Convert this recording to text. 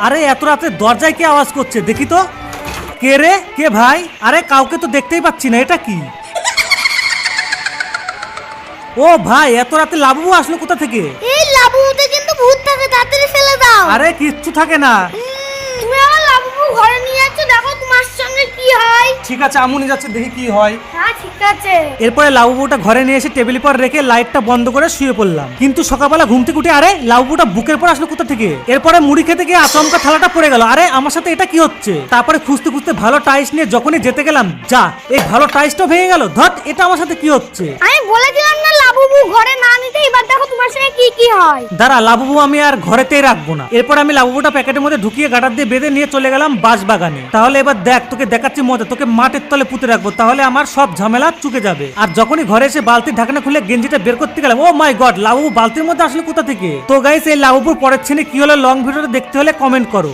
আরে এত রাতে দরজায় কে আওয়াজ করছে দেখি তো। কে রে, কে ভাই? আরে কাউকে তো দেখতেই পাচ্ছি না, এটা কি? ও ভাই, এত রাতে লাবু আসলো কোথা থেকে? এই লাবুতে কিন্তু ভূত থাকে, তাড়াতাড়ি ফেলে দাও। আরে কিচ্ছু থাকে না। তুমি আমার লাবু ঘরে নিয়ে যাচ্ছ, দেখো তোমার সঙ্গে কি হয়। ঠিক আছে, আমু নিয়ে যাচ্ছে, দেখি কি হয়। হ্যাঁ ঠিক আছে। এরপরে লাবুটা ঘরে নিয়ে এসে টেবিলের পর রেখে লাইটটা বন্ধ করে শুয়ে পড়লাম। কিন্তু সকালবেলা ঘুম থেকে উঠে আরে লাবুটা বুকের পর আসলো কোথা থেকে? এরপরে মুড়ি খেতে গিয়ে আচমকা থালাটা পড়ে গেল। আরে আমার সাথে এটা কি হচ্ছে? তারপরে খুঁজতে খুঁজতে ভালো টাইস নিয়ে যখনই যেতে গেলাম, যা এই ভালো টাইসটা ভেঙে গেল। ধট, এটা আমার সাথে কি হচ্ছে? আমি বলেছিলাম না লাবু ঘরে না নিতে, এবার দেখো তোমার সঙ্গে কি কি হয়। দাঁড়া, লাবু আমি আর ঘরেতেই রাখবো না। এরপর আমি লাবুটা প্যাকেটের মধ্যে ঢুকিয়ে গাটার দিয়ে বেঁধে নিয়ে চলে গেলাম বাঁশ বাগানে। তাহলে এবার দেখ, তোকে দেখাচ্ছি মজা। তোকে মাটির তলে পুঁতে রাখবো, তাহলে আমার সব ঝামেলা চুকে যাবে। আর যখনই ঘরে এসে বালতির ঢাকনা খুলে গেঞ্জিটা বের করতে গেলাম, ও মাই গড, লাবু বালতির মধ্যে আসলে কোথা থেকে? তো গাইস, এই লাবুর পরের ছেলে কি হলো লং ভিডিওটা দেখতে হলে কমেন্ট করো।